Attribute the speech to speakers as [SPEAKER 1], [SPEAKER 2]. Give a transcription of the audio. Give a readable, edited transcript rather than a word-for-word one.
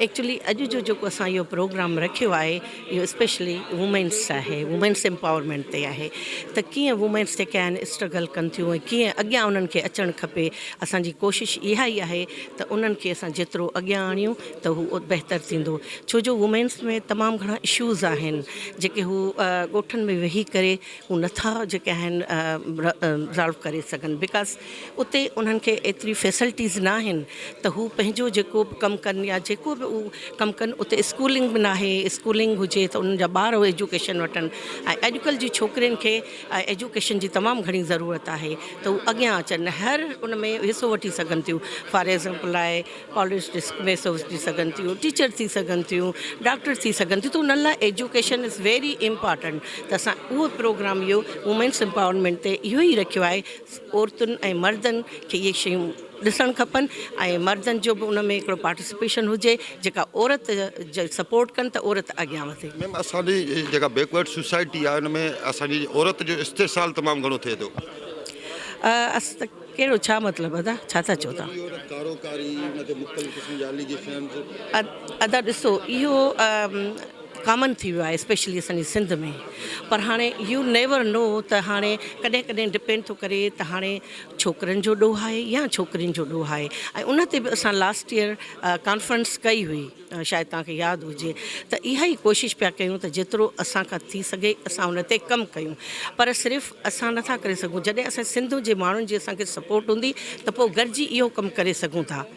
[SPEAKER 1] Actually अॼु जो जेको असां इहो प्रोग्राम रखियो आहे इहो स्पेशली वुमेन्स आहे, वुमेन्स एम्पावरमेंट ते आहे त कीअं वुमेन्स जेके आहिनि स्ट्रगल कनि थियूं ऐं कीअं अॻियां उन्हनि खे अचणु खपे। असांजी कोशिशि इहा ई आहे त उन्हनि खे असां जेतिरो अॻियां आणियूं त हू बहितरु थींदो। छो जो वुमेन्स में तमामु घणा इशूज़ आहिनि जेके हू ॻोठनि में वेही करे हू नथा जेके आहिनि रिज़ॉल्व करे सघनि, बिकॉज़ उते उन्हनि खे एतिरी फैसिलिटीज़ न आहिनि त हू पंहिंजो जेको बि कमु कनि या जेको बि उहो कमु कनि उते स्कूलिंग बि न आहे। स्कूलिंग हुजे त उन्हनि जा ॿार एजुकेशन वठनि ऐं अॼुकल्ह जी छोकिरियुनि खे एजुकेशन जी तमामु घणी ज़रूरत आहे त हू अॻियां अचनि, हर उन में हिसो वठी सघनि थियूं। फॉर एग्ज़ाम्पल आहे कॉलेज में हिसो वठी सघनि थियूं, टीचर थी सघनि थियूं, डॉक्टर थी सघनि थियूं। त उन्हनि लाइ एजुकेशन इज़ वेरी इम्पॉर्टेंट। त असां उहो प्रोग्राम इहो वुमेन्स एम्पावरमेंट ते इहो ई रखियो आहे। औरतुनि ऐं मर्दनि खे इहे शयूं ॾिसणु खपनि ऐं मर्दनि जो बि उन में हिकिड़ो पार्टिसिपेशन हुजे। जेका औरत सपोर्ट कनि त औरत अॻियां वधे।
[SPEAKER 2] मैम असांजी जेका बैकवर्ड सोसाइटी आहे उन में असांजी औरत जो इस्तेसाल तमामु घणो थिए थो।
[SPEAKER 1] कहिड़ो छा मतिलबु दादा, छा था चओ तव्हां? अदा ॾिसो इहो कॉमन थी वियो आहे स्पेशली असांजी सिंध में, पर हाणे यू नेवर नो त हाणे कॾहिं कॾहिं डिपेंड थो करे त हाणे छोकिरनि जो ॾोह आहे या छोकिरियुनि जो ॾोह आहे। ऐं उन ते बि असां लास्ट ईयर कॉन्फ्रेंस कई हुई, शायदि तव्हांखे यादि हुजे। त इहा ई कोशिशि पिया कयूं त जेतिरो असां खां थी सघे असां उन ते कमु कयूं, पर सिर्फ़ु असां नथा करे सघूं। जॾहिं असां सिंध जे माण्हुनि जी असांखे सपोर्ट हूंदी त पोइ गॾिजी इहो कमु करे सघूं था।